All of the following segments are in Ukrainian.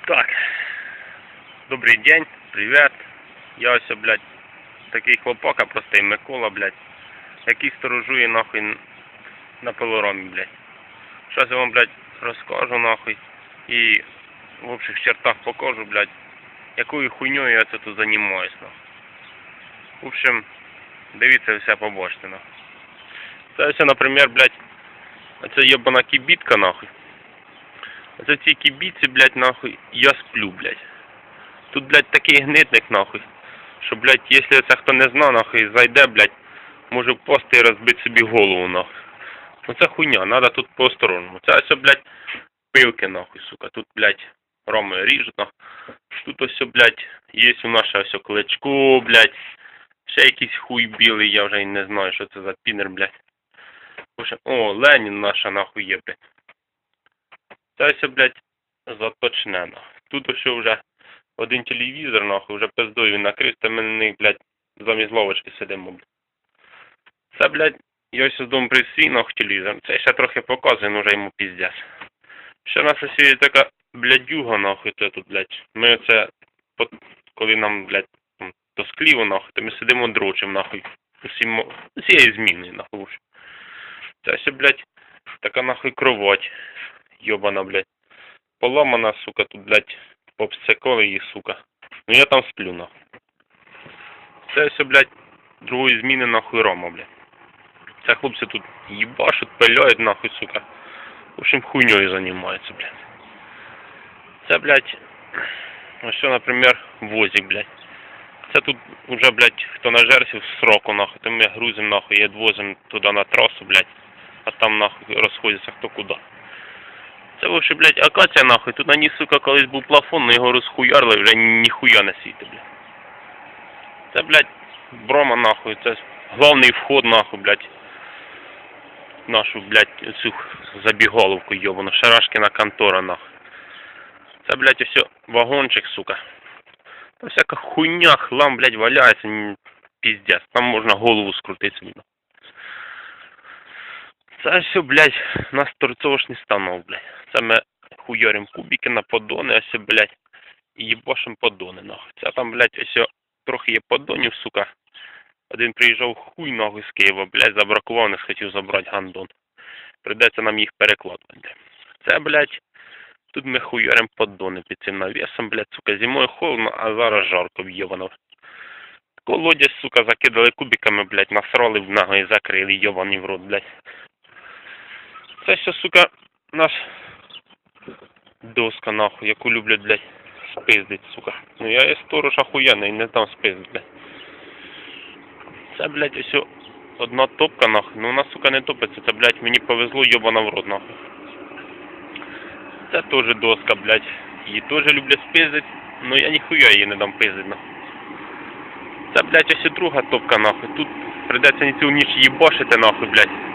Так, добрий день, привіт. Я ось, блядь, такий хлопака простий Микола, блядь, який сторожує нахуй на пилоромі, блядь. Щас я вам, блядь, розкажу нахуй і в общих чертах покажу, блядь, якою хуйньою я це тут займаюсь, нахуй. В общем, дивіться, все побачите, нахуй. Це ось, наприклад, блядь, оце єбана кібітка, нахуй. Оце ці кібіці, блядь, нахуй, я сплю, блядь. Тут, блядь, такий гнитник, нахуй, що, блядь, якщо це хто не зна, нахуй, зайде, блядь, може впасти і розбити собі голову, нахуй. Ну це хуйня, надо тут по-осторожному. Це ось, блядь, пилки, нахуй, сука. Тут, блядь, роми ріжуть, нахуй. Тут ось, блядь, є у нас ось кличко, блядь. Ще якийсь хуй білий, я вже і не знаю, що це за пінер, блядь. О, Ленін наша, нахуй, є, блядь. Це ось, блядь, заточне, нахуй. Тут ось вже один телевізор, нахуй, вже пиздою він накрив, та ми на них, блядь, замість лавочки сидимо, блядь. Це, блядь, я ось з дому свій, нахуй, телевізор. Це ще трохи показує, ну вже йому піздець. Ще у нас ось є така, блядюга, нахуй, це тут, блядь. Ми оце, коли нам, блядь, тоскліво, нахуй, то ми сидимо дрочим, нахуй. Усією зміною, нахуй. Це ось, блядь, така, нахуй, кровать. Йобана, блядь. Поламана, сука, тут, блядь, попсеколи її, сука. Ну я там сплю, нахуй. Це ось, блядь, другої зміни, нахуй, Рома, блядь. Це хлопці тут їбашуть, пиляють, нахуй, сука. В общем, хуйньою займаються, блядь. Це, блядь, ось що, наприклад, возик, блядь. Це тут уже, блядь, хто нажерся в сроку, нахуй, то ми грузимо, нахуй, і відвозимо туди на трасу, блядь. А там, нахуй, розходяться хто куди. Це, вовше, блядь, акація, нахуй. Тут на ній, сука, колись був плафон, но його розхуярили, вже ніхуя не світить, блядь. Це, блядь, брома, нахуй, це головний вход, нахуй, блядь. Нашу, блядь, цю забіголовку, йобану, Шарашкіна контора, нахуй. Це, блядь, все вагончик, сука. Там всяка хуйня, хлам, блядь, валяється, пиздец. Там можна голову скрутити собі. Це все, блядь, нас торцовочний станок, блядь. Це ми хуярим кубики на поддони, ось, блядь, і їбашим поддони, нахуй. Це там, блядь, ось трохи є поддонів, сука. Один приїжджав хуй, нахуй, з Києва, блядь, забракував, не схотів забрати гандон. Придеться нам їх перекладати, блядь. Це, блядь, тут ми хуярим поддони під цим навісом, блядь, сука, зимою холодно, а зараз жарко в'єбано. Колодязь, сука, закидали кубиками, блядь, насрали в ногу і закрили, йобаний в рот, блядь. Це все, сука, наш доска, нахуй, яку люблять, блядь, спиздить, сука. Ну я є сторож охуєнний, не дам спиздить, блядь. Це, блядь, ось одна топка, нахуй. Ну вона, сука, не топиться, це, блядь, мені повезло, йобана в рот, нахуй. Це теж доска, блядь. Її теж люблять спиздить, но я ніхуя її не дам пиздить, нахуй. Це, блядь, ось друга топка, нахуй. Тут придеться не цілу ніч їбашити, нахуй, блядь.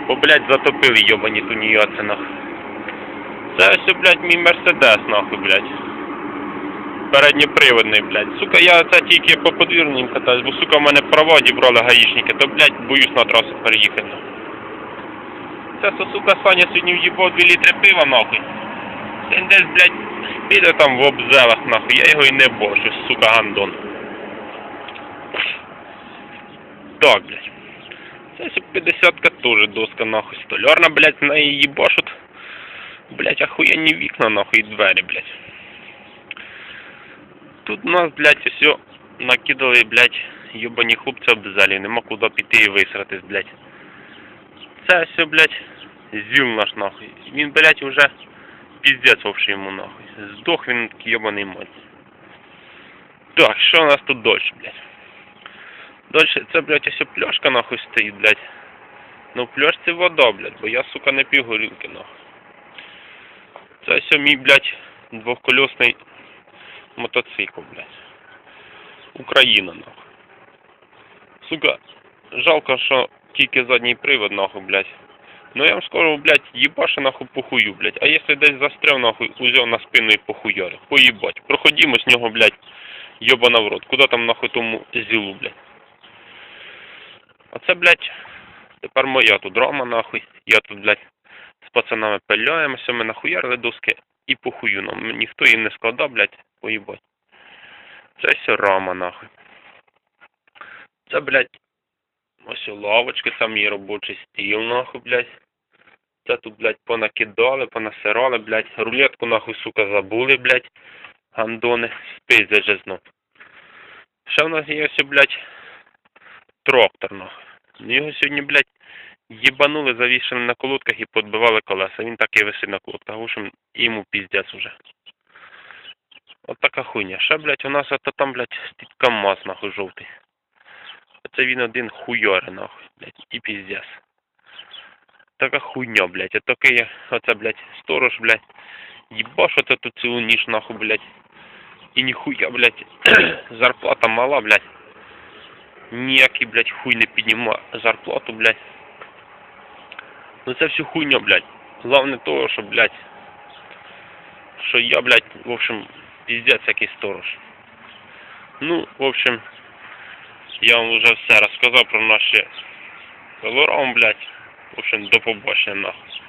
Бо, блядь, затопили йобані туніяці, нахуй. Це ось, блядь, мій Мерседес, нахуй, блядь. Передньоприводний, блядь. Сука, я це тільки по подвірнім катаюсь, бо, сука, в мене права дібрали гаїшники, то, блядь, боюсь на трасу переїхати. Це, сука, Саня сьогодні в'їбав 2 літри пива, нахуй. Він десь, блядь, піде там в обзелах, нахуй. Я його і не бачу, сука, гандон. Так, блядь. Це 50-ка теж доска, нахуй. Столярна, блядь, на її їбашут. Блядь, охуєнні вікна, нахуй, і двері, блядь. Тут у нас, блядь, все накидали, блядь, йобані хлопці обзалі. Нема куди піти і висратись, блядь. Це все, блядь, зіл наш, нахуй. Він, блядь, уже пиздец вовше йому, нахуй. Здох він, йобаний мать. Так, що у нас тут дальше, блядь? Дальше, це, блядь, ось пляшка, нахуй, стоїть, блядь. Ну, в пляшці вода, блядь, бо я, сука, не п'ю горілки, нахуй. Це ось мій, блядь, двохколісний мотоцикл, блядь. Україна, нахуй. Сука, жалко, що тільки задній привод, нахуй, блядь. Ну я вам скажу, блядь, їбаше, нахуй, похую, блядь. А якщо десь застряв, нахуй, узяв на спину і похуярив. Поїбать. Проходимо з нього, блядь, йобана в рот. Куди там, нахуй, тому зілу, блядь. А це, блядь, тепер моя тут драма, нахуй. Я тут, блядь, з пацанами пиляємося, ми нахуярили доски. і похую нам. Ніхто її не складав, блядь, поїбать. Це все рама, нахуй. Це, блядь, ось лавочки, це мій робочий стіл, нахуй, блядь. Це тут, блядь, понакидали, понасирали, блядь. Рулетку, нахуй, сука, забули, блядь. Гандони, спиздять же знов. Ще в нас є ось, блядь, трактор, нахуй. Його сьогодні, блядь, їбанули, завішали на колодках і подбивали колеса. Він так і висить на колодках. В общем, йому піздець уже. От така хуйня. Ще, блядь, у нас это там, блядь, стоїть КамАЗ, нахуй, жовтий. Оце він один хуйоре, нахуй, блядь, і піздець. Така хуйня, блядь. Отакий, оце, блядь, сторож, блядь. Єбаш оце тут цілу ніч, нахуй, блядь. І ніхуя, блядь, зарплата мала, блядь. Ніякий, блядь, хуй не піднімає зарплату, блядь. Ну це все хуйня, блядь. Главне того, що, блядь, що я, блядь, в общем, пиздец який сторож. Ну, в общем, я вам вже все розказав про наші пилорам, блядь. В общем, до побачення, нахуй.